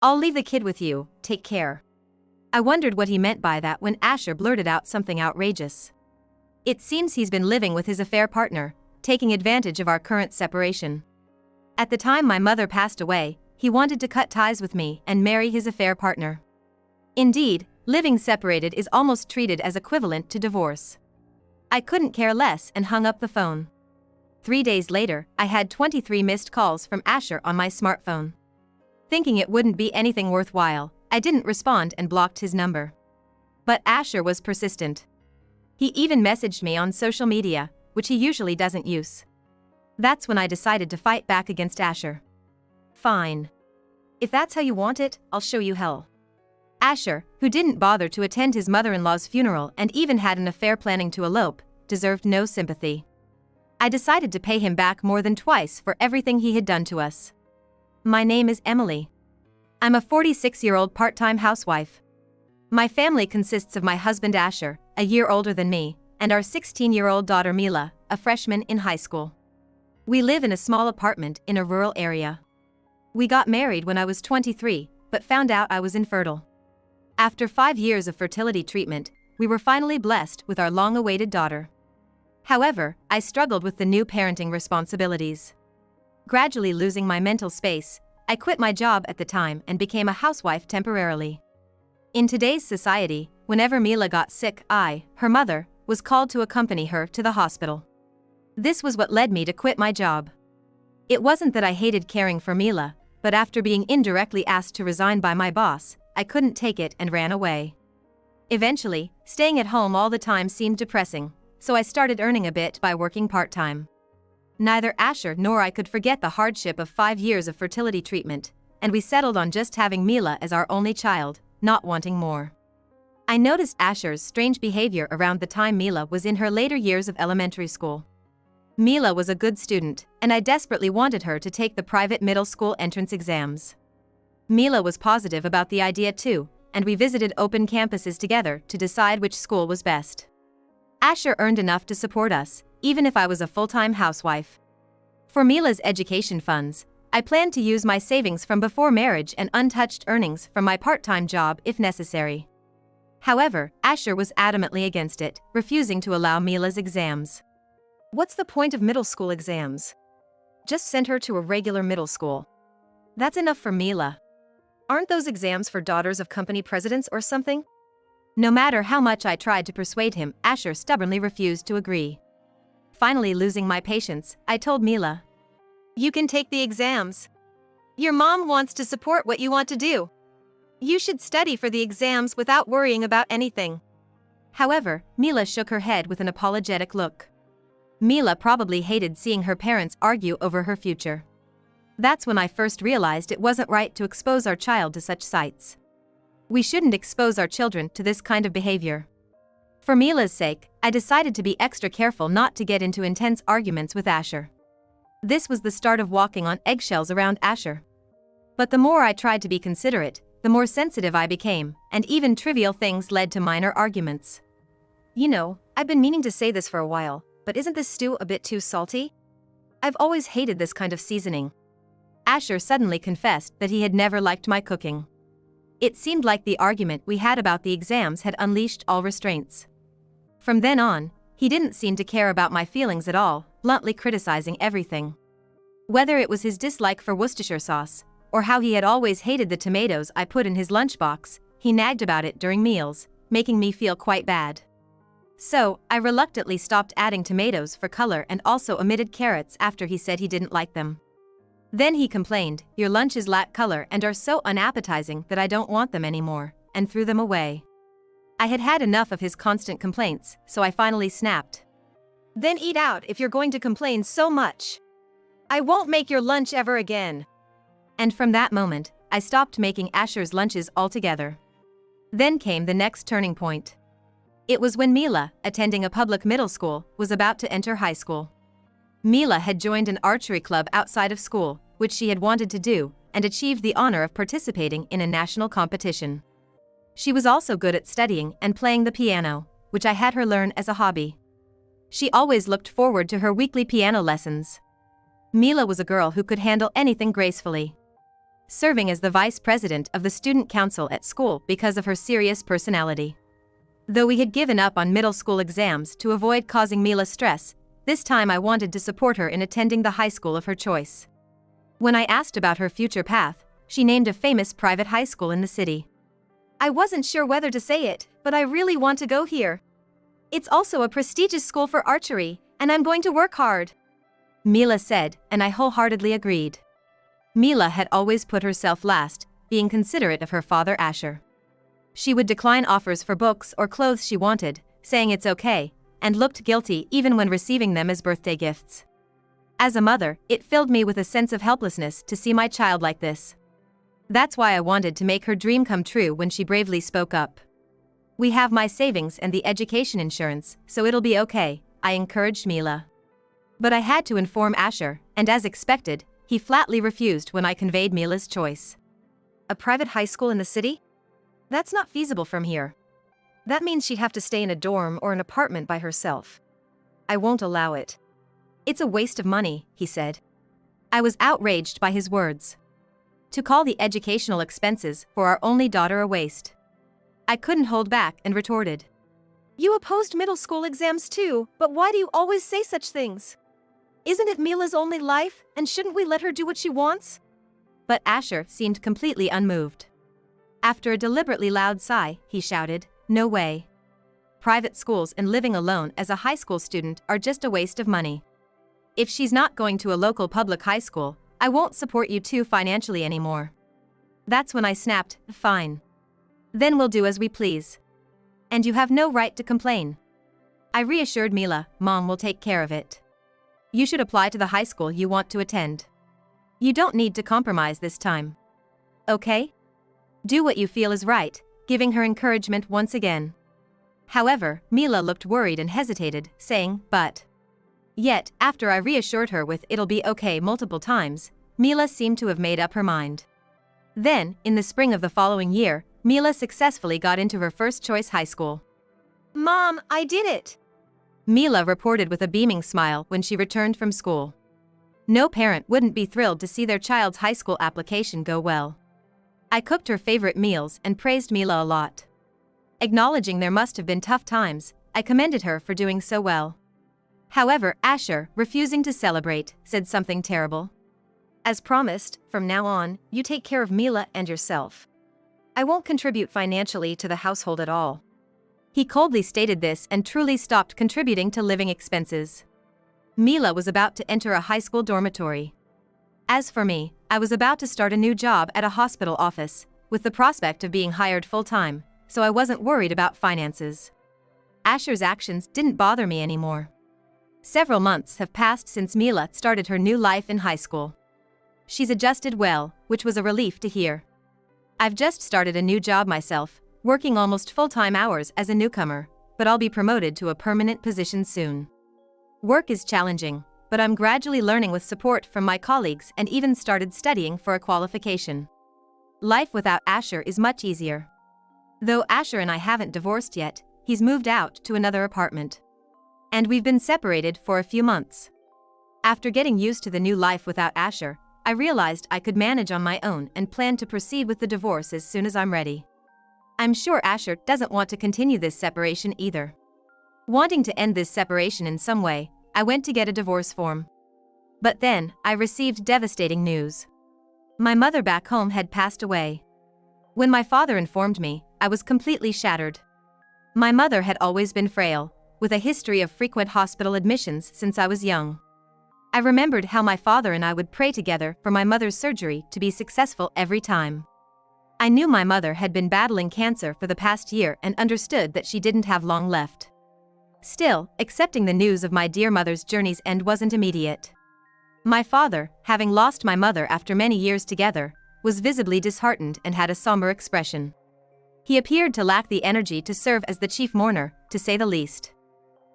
I'll leave the kid with you, take care. I wondered what he meant by that when Asher blurted out something outrageous. It seems he's been living with his affair partner, taking advantage of our current separation. At the time my mother passed away, he wanted to cut ties with me and marry his affair partner. Indeed, living separated is almost treated as equivalent to divorce. I couldn't care less and hung up the phone. 3 days later, I had 23 missed calls from Asher on my smartphone. Thinking it wouldn't be anything worthwhile, I didn't respond and blocked his number. But Asher was persistent. He even messaged me on social media, which he usually doesn't use. That's when I decided to fight back against Asher. Fine. If that's how you want it, I'll show you hell. Asher, who didn't bother to attend his mother-in-law's funeral and even had an affair planning to elope, deserved no sympathy. I decided to pay him back more than twice for everything he had done to us. My name is Emily. I'm a 46-year-old part-time housewife. My family consists of my husband Asher, a year older than me, and our 16-year-old daughter Mila, a freshman in high school. We live in a small apartment in a rural area. We got married when I was 23, but found out I was infertile. After 5 years of fertility treatment, we were finally blessed with our long-awaited daughter. However, I struggled with the new parenting responsibilities. Gradually losing my mental space, I quit my job at the time and became a housewife temporarily. In today's society, whenever Mila got sick, her mother, was called to accompany her to the hospital. This was what led me to quit my job. It wasn't that I hated caring for Mila, but after being indirectly asked to resign by my boss, I couldn't take it and ran away. Eventually, staying at home all the time seemed depressing, so I started earning a bit by working part-time. Neither Asher nor I could forget the hardship of 5 years of fertility treatment, and we settled on just having Mila as our only child, not wanting more. I noticed Asher's strange behavior around the time Mila was in her later years of elementary school. Mila was a good student, and I desperately wanted her to take the private middle school entrance exams. Mila was positive about the idea too, and we visited open campuses together to decide which school was best. Asher earned enough to support us, even if I was a full-time housewife. For Mila's education funds, I planned to use my savings from before marriage and untouched earnings from my part-time job if necessary. However, Asher was adamantly against it, refusing to allow Mila's exams. What's the point of middle school exams? Just send her to a regular middle school. That's enough for Mila. Aren't those exams for daughters of company presidents or something? No matter how much I tried to persuade him, Asher stubbornly refused to agree. Finally losing my patience, I told Mila, "You can take the exams. Your mom wants to support what you want to do. You should study for the exams without worrying about anything." However, Mila shook her head with an apologetic look. Mila probably hated seeing her parents argue over her future. That's when I first realized it wasn't right to expose our child to such sights. We shouldn't expose our children to this kind of behavior. For Mila's sake, I decided to be extra careful not to get into intense arguments with Asher. This was the start of walking on eggshells around Asher. But the more I tried to be considerate, the more sensitive I became, and even trivial things led to minor arguments. "You know, I've been meaning to say this for a while, but isn't this stew a bit too salty? I've always hated this kind of seasoning." Asher suddenly confessed that he had never liked my cooking. It seemed like the argument we had about the exams had unleashed all restraints. From then on, he didn't seem to care about my feelings at all, bluntly criticizing everything. Whether it was his dislike for Worcestershire sauce, or how he had always hated the tomatoes I put in his lunchbox, he nagged about it during meals, making me feel quite bad. So, I reluctantly stopped adding tomatoes for color and also omitted carrots after he said he didn't like them. Then he complained, "Your lunches lack color and are so unappetizing that I don't want them anymore," and threw them away. I had had enough of his constant complaints, so I finally snapped. "Then eat out if you're going to complain so much. I won't make your lunch ever again." And from that moment, I stopped making Asher's lunches altogether. Then came the next turning point. It was when Mila, attending a public middle school, was about to enter high school. Mila had joined an archery club outside of school, which she had wanted to do, and achieved the honor of participating in a national competition. She was also good at studying and playing the piano, which I had her learn as a hobby. She always looked forward to her weekly piano lessons. Mila was a girl who could handle anything gracefully. serving as the vice president of the student council at school because of her serious personality. Though we had given up on middle school exams to avoid causing Mila stress, this time I wanted to support her in attending the high school of her choice. When I asked about her future path, she named a famous private high school in the city. I wasn't sure whether to say it, but I really want to go here. It's also a prestigious school for archery, and I'm going to work hard, Mila said, and I wholeheartedly agreed. Mila had always put herself last, being considerate of her father Asher. She would decline offers for books or clothes she wanted, saying it's okay, and looked guilty even when receiving them as birthday gifts. As a mother, it filled me with a sense of helplessness to see my child like this. That's why I wanted to make her dream come true when she bravely spoke up. We have my savings and the education insurance, so it'll be okay, I encouraged Mila. But I had to inform Asher, and as expected, he flatly refused when I conveyed Mila's choice. A private high school in the city? That's not feasible from here. That means she'd have to stay in a dorm or an apartment by herself. I won't allow it. It's a waste of money, he said. I was outraged by his words. To call the educational expenses for our only daughter a waste. I couldn't hold back and retorted. You opposed middle school exams too, but why do you always say such things? Isn't it Mila's only life, and shouldn't we let her do what she wants? But Asher seemed completely unmoved. After a deliberately loud sigh, he shouted, No way. Private schools and living alone as a high school student are just a waste of money. If she's not going to a local public high school, I won't support you two financially anymore. That's when I snapped, Fine. Then we'll do as we please. And you have no right to complain. I reassured Mila, Mom will take care of it. You should apply to the high school you want to attend. You don't need to compromise this time. Okay? Do what you feel is right, giving her encouragement once again. However, Mila looked worried and hesitated, saying, But. Yet, after I reassured her with it'll be okay multiple times, Mila seemed to have made up her mind. Then, in the spring of the following year, Mila successfully got into her first choice high school. Mom, I did it! Mila reported with a beaming smile when she returned from school. No parent wouldn't be thrilled to see their child's high school application go well. I cooked her favorite meals and praised Mila a lot. Acknowledging there must have been tough times, I commended her for doing so well. However, Asher, refusing to celebrate, said something terrible. As promised, from now on, you take care of Mila and yourself. I won't contribute financially to the household at all. He coldly stated this and truly stopped contributing to living expenses. Mila was about to enter a high school dormitory. As for me, I was about to start a new job at a hospital office, with the prospect of being hired full-time, so I wasn't worried about finances. Asher's actions didn't bother me anymore. Several months have passed since Mila started her new life in high school. She's adjusted well, which was a relief to hear. I've just started a new job myself, working almost full-time hours as a newcomer, but I'll be promoted to a permanent position soon. Work is challenging, but I'm gradually learning with support from my colleagues and even started studying for a qualification. Life without Asher is much easier. Though Asher and I haven't divorced yet, he's moved out to another apartment. And we've been separated for a few months. After getting used to the new life without Asher, I realized I could manage on my own and plan to proceed with the divorce as soon as I'm ready. I'm sure Asher doesn't want to continue this separation either. Wanting to end this separation in some way, I went to get a divorce form. But then, I received devastating news. My mother back home had passed away. When my father informed me, I was completely shattered. My mother had always been frail, with a history of frequent hospital admissions since I was young. I remembered how my father and I would pray together for my mother's surgery to be successful every time. I knew my mother had been battling cancer for the past year and understood that she didn't have long left. Still, accepting the news of my dear mother's journey's end wasn't immediate. My father, having lost my mother after many years together, was visibly disheartened and had a somber expression. He appeared to lack the energy to serve as the chief mourner, to say the least.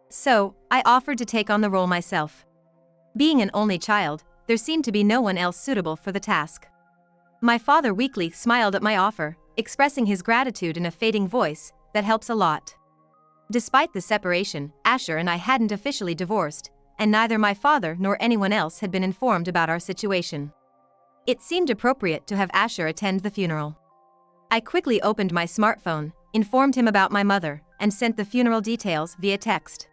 So, I offered to take on the role myself. Being an only child, there seemed to be no one else suitable for the task. My father weakly smiled at my offer, expressing his gratitude in a fading voice, that helps a lot. Despite the separation, Asher and I hadn't officially divorced, and neither my father nor anyone else had been informed about our situation. It seemed appropriate to have Asher attend the funeral. I quickly opened my smartphone, informed him about my mother, and sent the funeral details via text.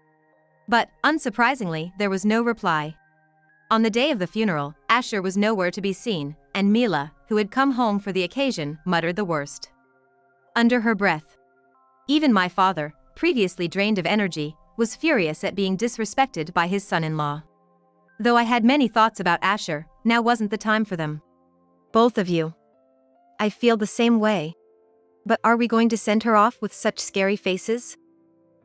But, unsurprisingly, there was no reply. On the day of the funeral, Asher was nowhere to be seen, and Mila, who had come home for the occasion, muttered the worst under her breath. Even my father, previously drained of energy, was furious at being disrespected by his son-in-law. Though I had many thoughts about Asher, now wasn't the time for them. Both of you. I feel the same way. But are we going to send her off with such scary faces?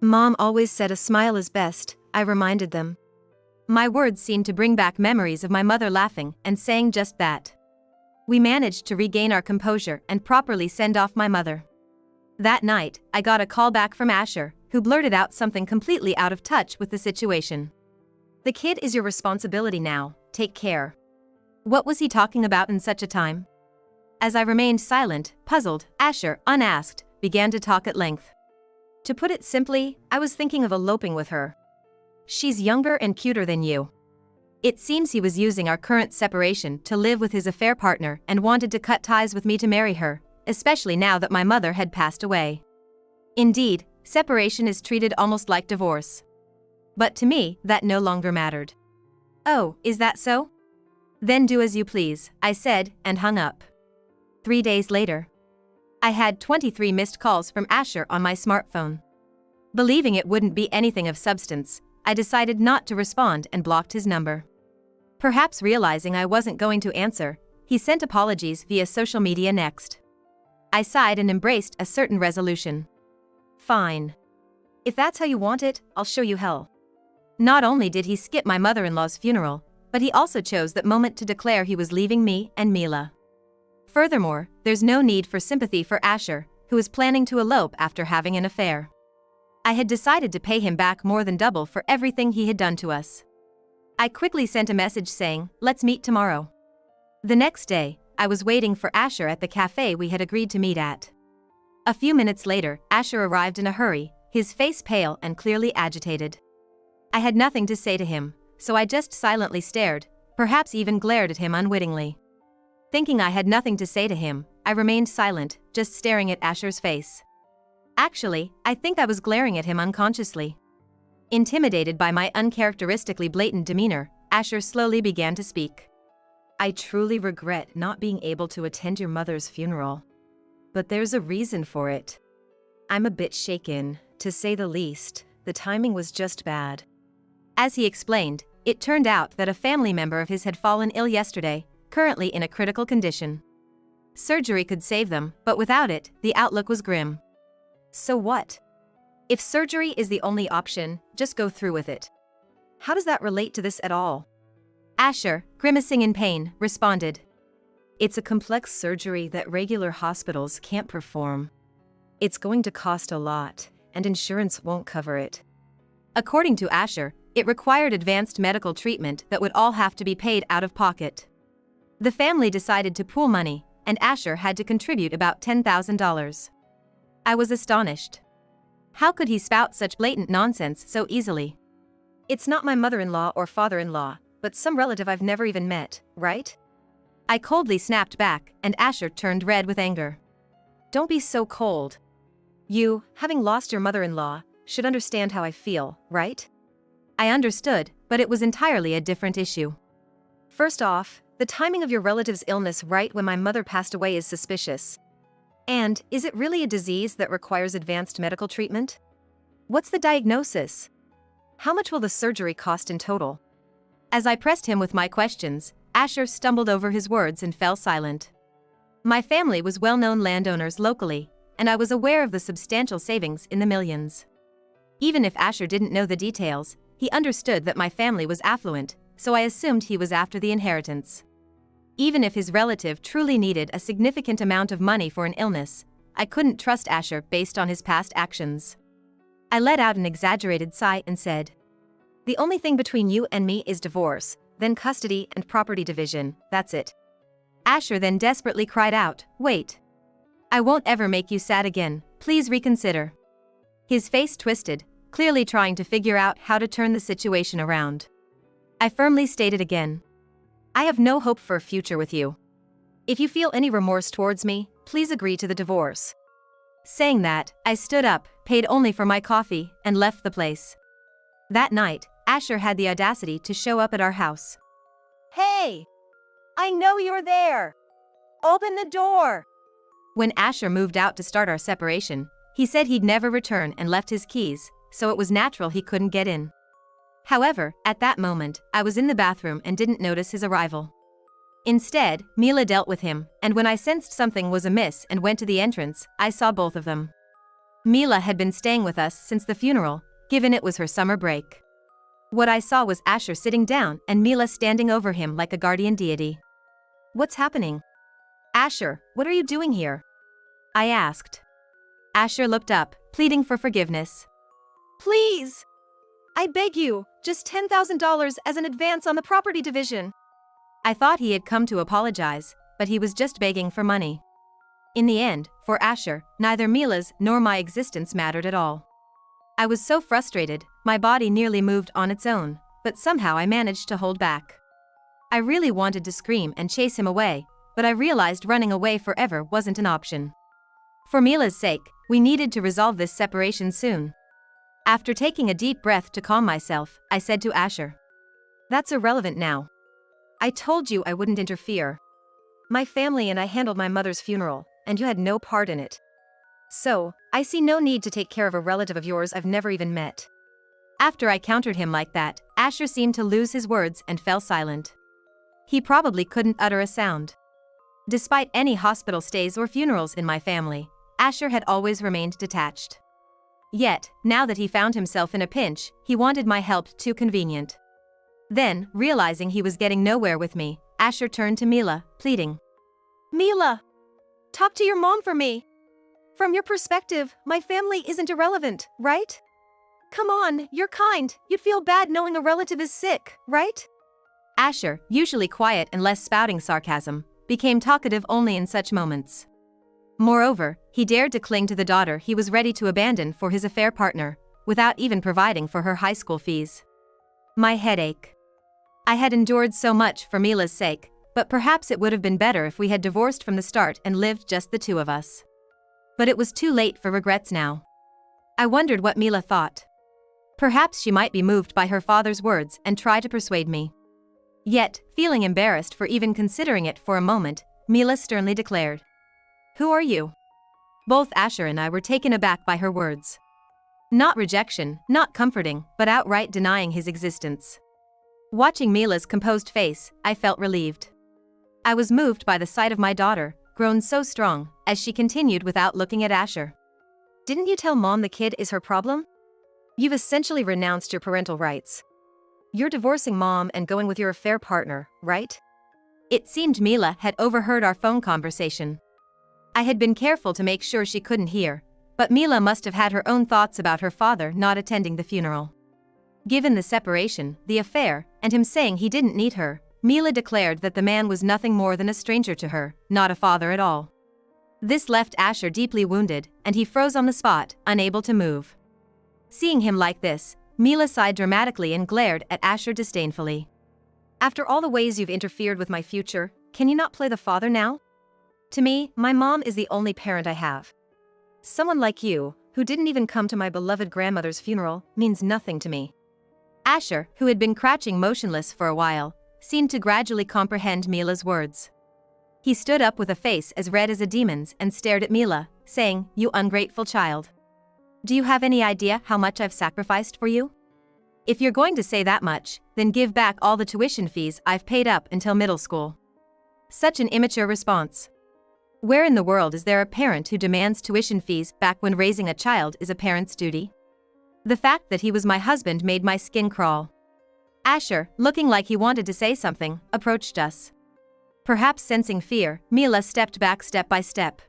Mom always said a smile is best, I reminded them. My words seemed to bring back memories of my mother laughing and saying just that. We managed to regain our composure and properly send off my mother. That night, I got a call back from Asher, who blurted out something completely out of touch with the situation. The kid is your responsibility now, take care. What was he talking about in such a time? As I remained silent, puzzled, Asher, unasked, began to talk at length. To put it simply, I was thinking of eloping with her. She's younger and cuter than you. It seems he was using our current separation to live with his affair partner and wanted to cut ties with me to marry her, especially now that my mother had passed away. Indeed, separation is treated almost like divorce. But to me, that no longer mattered. Oh, is that so? Then do as you please, I said, and hung up. 3 days later, I had 23 missed calls from Asher on my smartphone. Believing it wouldn't be anything of substance, I decided not to respond and blocked his number. Perhaps realizing I wasn't going to answer, he sent apologies via social media next. I sighed and embraced a certain resolution. Fine. If that's how you want it, I'll show you hell. Not only did he skip my mother-in-law's funeral, but he also chose that moment to declare he was leaving me and Mila. Furthermore, there's no need for sympathy for Asher, who is planning to elope after having an affair. I had decided to pay him back more than double for everything he had done to us. I quickly sent a message saying, let's meet tomorrow. The next day, I was waiting for Asher at the cafe we had agreed to meet at. A few minutes later, Asher arrived in a hurry, his face pale and clearly agitated. I had nothing to say to him, so I just silently stared, perhaps even glared at him unwittingly. Thinking I had nothing to say to him, I remained silent, just staring at Asher's face. Actually, I think I was glaring at him unconsciously. Intimidated by my uncharacteristically blatant demeanor, Asher slowly began to speak. I truly regret not being able to attend your mother's funeral. But there's a reason for it. I'm a bit shaken, to say the least. The timing was just bad. As he explained, it turned out that a family member of his had fallen ill yesterday, currently in a critical condition. Surgery could save them, but without it, the outlook was grim. So what? If surgery is the only option, just go through with it. How does that relate to this at all? Asher, grimacing in pain, responded. It's a complex surgery that regular hospitals can't perform. It's going to cost a lot, and insurance won't cover it. According to Asher, it required advanced medical treatment that would all have to be paid out of pocket. The family decided to pool money, and Asher had to contribute about $10,000. I was astonished. How could he spout such blatant nonsense so easily? It's not my mother-in-law or father-in-law, but some relative I've never even met, right? I coldly snapped back, and Asher turned red with anger. Don't be so cold. You, having lost your mother-in-law, should understand how I feel, right? I understood, but it was entirely a different issue. First off, the timing of your relative's illness right when my mother passed away is suspicious. And, is it really a disease that requires advanced medical treatment? What's the diagnosis? How much will the surgery cost in total? As I pressed him with my questions, Asher stumbled over his words and fell silent. My family was well-known landowners locally, and I was aware of the substantial savings in the millions. Even if Asher didn't know the details, he understood that my family was affluent, so I assumed he was after the inheritance. Even if his relative truly needed a significant amount of money for an illness, I couldn't trust Asher based on his past actions. I let out an exaggerated sigh and said, "The only thing between you and me is divorce, then custody and property division, that's it." Asher then desperately cried out, "Wait. I won't ever make you sad again, please reconsider." His face twisted, clearly trying to figure out how to turn the situation around. I firmly stated again, "I have no hope for a future with you. If you feel any remorse towards me, please agree to the divorce. Saying that, I stood up, paid only for my coffee, and left the place. That night, Asher had the audacity to show up at our house. Hey! I know you're there! Open the door! When Asher moved out to start our separation, he said he'd never return and left his keys, so it was natural he couldn't get in. However, at that moment, I was in the bathroom and didn't notice his arrival. Instead, Mila dealt with him, and when I sensed something was amiss and went to the entrance, I saw both of them. Mila had been staying with us since the funeral, given it was her summer break. What I saw was Asher sitting down and Mila standing over him like a guardian deity. What's happening? Asher, what are you doing here? I asked. Asher looked up, pleading for forgiveness. Please! I beg you, just $10,000 as an advance on the property division. I thought he had come to apologize, but he was just begging for money. In the end, for Asher, neither Mila's nor my existence mattered at all. I was so frustrated, my body nearly moved on its own, but somehow I managed to hold back. I really wanted to scream and chase him away, but I realized running away forever wasn't an option. For Mila's sake, we needed to resolve this separation soon. After taking a deep breath to calm myself, I said to Asher, "That's irrelevant now. I told you I wouldn't interfere. My family and I handled my mother's funeral, and you had no part in it. So, I see no need to take care of a relative of yours I've never even met." After I countered him like that, Asher seemed to lose his words and fell silent. He probably couldn't utter a sound. Despite any hospital stays or funerals in my family, Asher had always remained detached. Yet, now that he found himself in a pinch, he wanted my help too convenient. Then, realizing he was getting nowhere with me, Asher turned to Mila, pleading. Mila! Talk to your mom for me. From your perspective, my family isn't irrelevant, right? Come on, you're kind. You'd feel bad knowing a relative is sick, right? Asher, usually quiet and less spouting sarcasm, became talkative only in such moments. Moreover, he dared to cling to the daughter he was ready to abandon for his affair partner, without even providing for her high school fees. My head ached. I had endured so much for Mila's sake, but perhaps it would have been better if we had divorced from the start and lived just the two of us. But it was too late for regrets now. I wondered what Mila thought. Perhaps she might be moved by her father's words and try to persuade me. Yet, feeling embarrassed for even considering it for a moment, Mila sternly declared, "Who are you?" Both Asher and I were taken aback by her words. Not rejection, not comforting, but outright denying his existence. Watching Mila's composed face, I felt relieved. I was moved by the sight of my daughter, grown so strong, as she continued without looking at Asher. "Didn't you tell Mom the kid is her problem? You've essentially renounced your parental rights. You're divorcing Mom and going with your affair partner, right?" It seemed Mila had overheard our phone conversation. I had been careful to make sure she couldn't hear, but Mila must have had her own thoughts about her father not attending the funeral. Given the separation, the affair, and him saying he didn't need her, Mila declared that the man was nothing more than a stranger to her, not a father at all. This left Asher deeply wounded, and he froze on the spot, unable to move. Seeing him like this, Mila sighed dramatically and glared at Asher disdainfully. "After all the ways you've interfered with my future, can you not play the father now? To me, my mom is the only parent I have. Someone like you, who didn't even come to my beloved grandmother's funeral, means nothing to me." Asher, who had been crouching motionless for a while, seemed to gradually comprehend Mila's words. He stood up with a face as red as a demon's and stared at Mila, saying, "You ungrateful child. Do you have any idea how much I've sacrificed for you? If you're going to say that much, then give back all the tuition fees I've paid up until middle school." Such an immature response. Where in the world is there a parent who demands tuition fees back when raising a child is a parent's duty? The fact that he was my husband made my skin crawl. Asher, looking like he wanted to say something, approached us. Perhaps sensing fear, Mila stepped back step by step.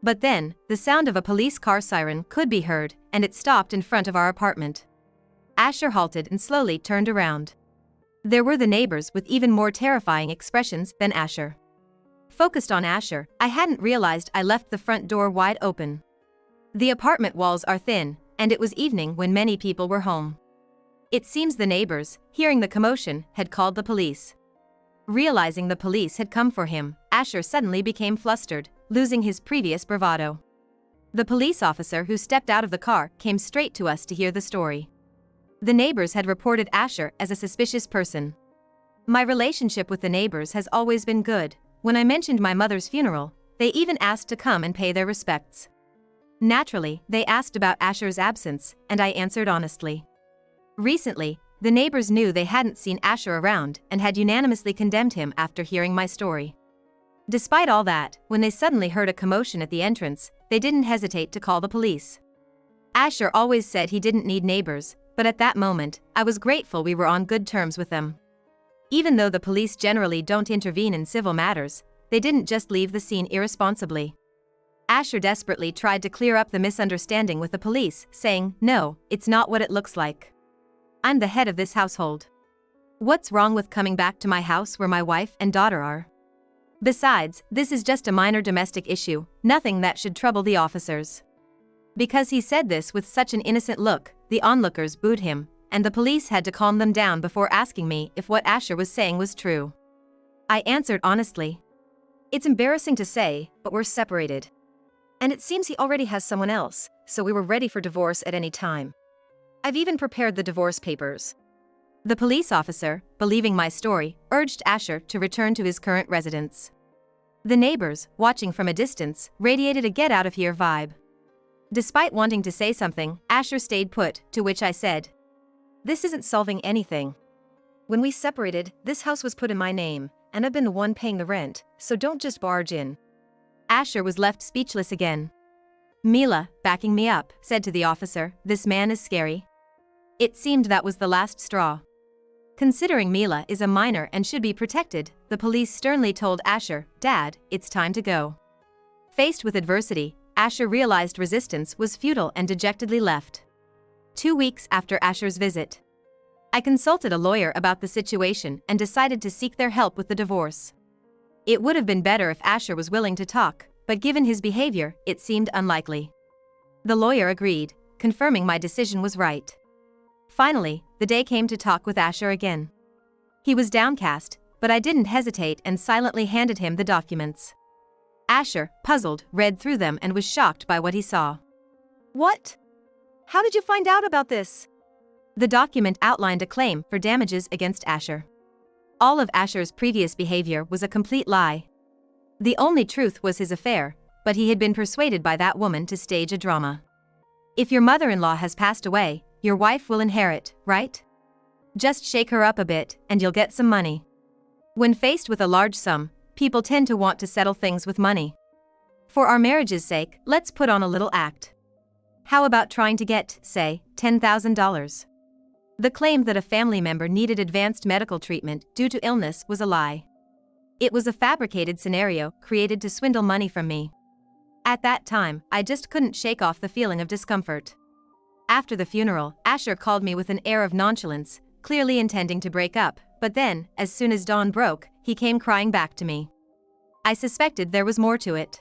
But then, the sound of a police car siren could be heard, and it stopped in front of our apartment. Asher halted and slowly turned around. There were the neighbors with even more terrifying expressions than Asher. Focused on Asher, I hadn't realized I left the front door wide open. The apartment walls are thin, and it was evening when many people were home. It seems the neighbors, hearing the commotion, had called the police. Realizing the police had come for him, Asher suddenly became flustered, losing his previous bravado. The police officer who stepped out of the car came straight to us to hear the story. The neighbors had reported Asher as a suspicious person. My relationship with the neighbors has always been good. When I mentioned my mother's funeral, they even asked to come and pay their respects. Naturally, they asked about Asher's absence, and I answered honestly. Recently, the neighbors knew they hadn't seen Asher around and had unanimously condemned him after hearing my story. Despite all that, when they suddenly heard a commotion at the entrance, they didn't hesitate to call the police. Asher always said he didn't need neighbors, but at that moment, I was grateful we were on good terms with them. Even though the police generally don't intervene in civil matters, they didn't just leave the scene irresponsibly. Asher desperately tried to clear up the misunderstanding with the police, saying, "No, it's not what it looks like. I'm the head of this household. What's wrong with coming back to my house where my wife and daughter are? Besides, this is just a minor domestic issue, nothing that should trouble the officers." Because he said this with such an innocent look, the onlookers booed him, and the police had to calm them down before asking me if what Asher was saying was true. I answered honestly. "It's embarrassing to say, but we're separated. And it seems he already has someone else, so we were ready for divorce at any time. I've even prepared the divorce papers." The police officer, believing my story, urged Asher to return to his current residence. The neighbors, watching from a distance, radiated a get-out-of-here vibe. Despite wanting to say something, Asher stayed put, to which I said, "This isn't solving anything. When we separated, this house was put in my name, and I've been the one paying the rent, so don't just barge in." Asher was left speechless again. Mila, backing me up, said to the officer, "This man is scary." It seemed that was the last straw. Considering Mila is a minor and should be protected, the police sternly told Asher, "Dad, it's time to go." Faced with adversity, Asher realized resistance was futile and dejectedly left. 2 weeks after Asher's visit, I consulted a lawyer about the situation and decided to seek their help with the divorce. It would have been better if Asher was willing to talk, but given his behavior, it seemed unlikely. The lawyer agreed, confirming my decision was right. Finally, the day came to talk with Asher again. He was downcast, but I didn't hesitate and silently handed him the documents. Asher, puzzled, read through them and was shocked by what he saw. "What? How did you find out about this?" The document outlined a claim for damages against Asher. All of Asher's previous behavior was a complete lie. The only truth was his affair, but he had been persuaded by that woman to stage a drama. If your mother-in-law has passed away, your wife will inherit, right? Just shake her up a bit, and you'll get some money. When faced with a large sum, people tend to want to settle things with money. For our marriage's sake, let's put on a little act. How about trying to get, say, $10,000? The claim that a family member needed advanced medical treatment due to illness was a lie. It was a fabricated scenario created to swindle money from me. At that time, I just couldn't shake off the feeling of discomfort. After the funeral, Asher called me with an air of nonchalance, clearly intending to break up, but then, as soon as dawn broke, he came crying back to me. I suspected there was more to it.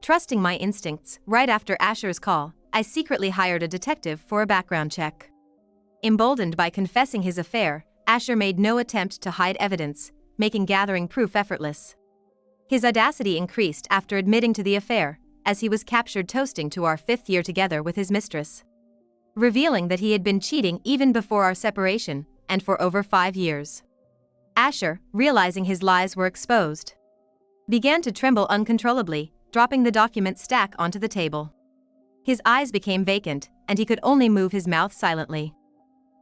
Trusting my instincts, right after Asher's call, I secretly hired a detective for a background check. Emboldened by confessing his affair, Asher made no attempt to hide evidence, making gathering proof effortless. His audacity increased after admitting to the affair, as he was captured toasting to our 5th year together with his mistress, revealing that he had been cheating even before our separation, and for over 5 years. Asher, realizing his lies were exposed, began to tremble uncontrollably, dropping the document stack onto the table. His eyes became vacant, and he could only move his mouth silently.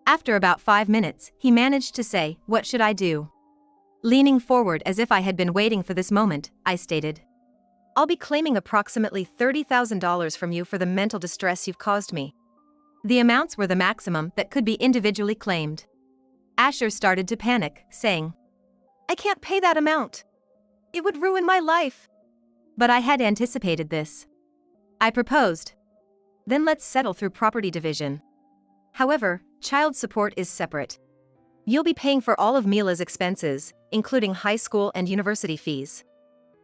After about 5 minutes, he managed to say, "What should I do?" Leaning forward as if I had been waiting for this moment, I stated, "I'll be claiming approximately $30,000 from you for the mental distress you've caused me." The amounts were the maximum that could be individually claimed. Asher started to panic, saying, "I can't pay that amount. It would ruin my life." But I had anticipated this. I proposed, "Then let's settle through property division. However, child support is separate. You'll be paying for all of Mila's expenses, including high school and university fees."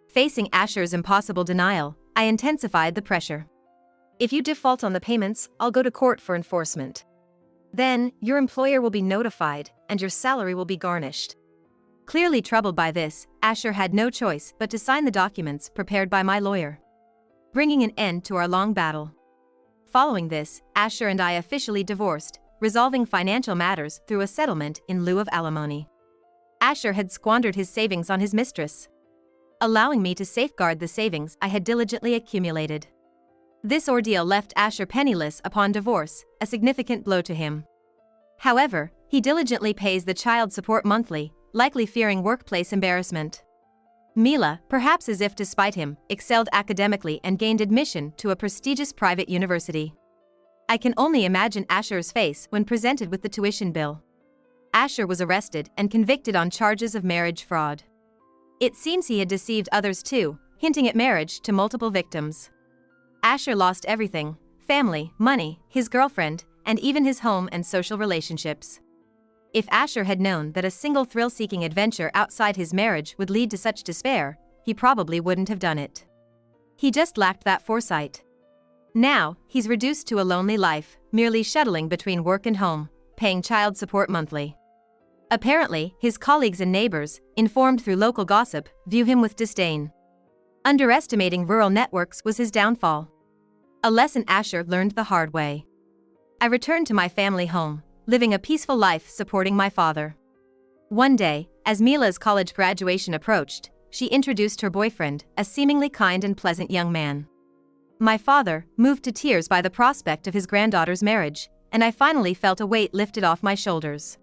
Facing Asher's impossible denial, I intensified the pressure. "If you default on the payments, I'll go to court for enforcement. Then, your employer will be notified, and your salary will be garnished." Clearly troubled by this, Asher had no choice but to sign the documents prepared by my lawyer, bringing an end to our long battle. Following this, Asher and I officially divorced, resolving financial matters through a settlement in lieu of alimony. Asher had squandered his savings on his mistress, allowing me to safeguard the savings I had diligently accumulated. This ordeal left Asher penniless upon divorce, a significant blow to him. However, he diligently pays the child support monthly, likely fearing workplace embarrassment. Mila, perhaps as if to spite him, excelled academically and gained admission to a prestigious private university. I can only imagine Asher's face when presented with the tuition bill. Asher was arrested and convicted on charges of marriage fraud. It seems he had deceived others too, hinting at marriage to multiple victims. Asher lost everything: family, money, his girlfriend, and even his home and social relationships. If Asher had known that a single thrill-seeking adventure outside his marriage would lead to such despair, he probably wouldn't have done it. He just lacked that foresight. Now, he's reduced to a lonely life, merely shuttling between work and home, paying child support monthly. Apparently, his colleagues and neighbors, informed through local gossip, view him with disdain. Underestimating rural networks was his downfall. A lesson Asher learned the hard way. I returned to my family home, living a peaceful life supporting my father. One day, as Mila's college graduation approached, she introduced her boyfriend, a seemingly kind and pleasant young man. My father, moved to tears by the prospect of his granddaughter's marriage, and I finally felt a weight lifted off my shoulders.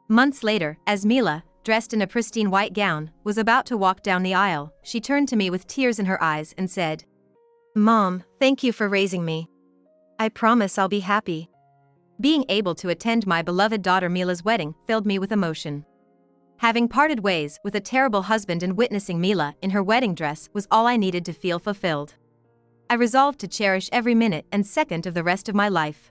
Months later, as Mila, dressed in a pristine white gown, was about to walk down the aisle, she turned to me with tears in her eyes and said, "Mom, thank you for raising me. I promise I'll be happy." Being able to attend my beloved daughter Mila's wedding filled me with emotion. Having parted ways with a terrible husband and witnessing Mila in her wedding dress was all I needed to feel fulfilled. I resolved to cherish every minute and second of the rest of my life.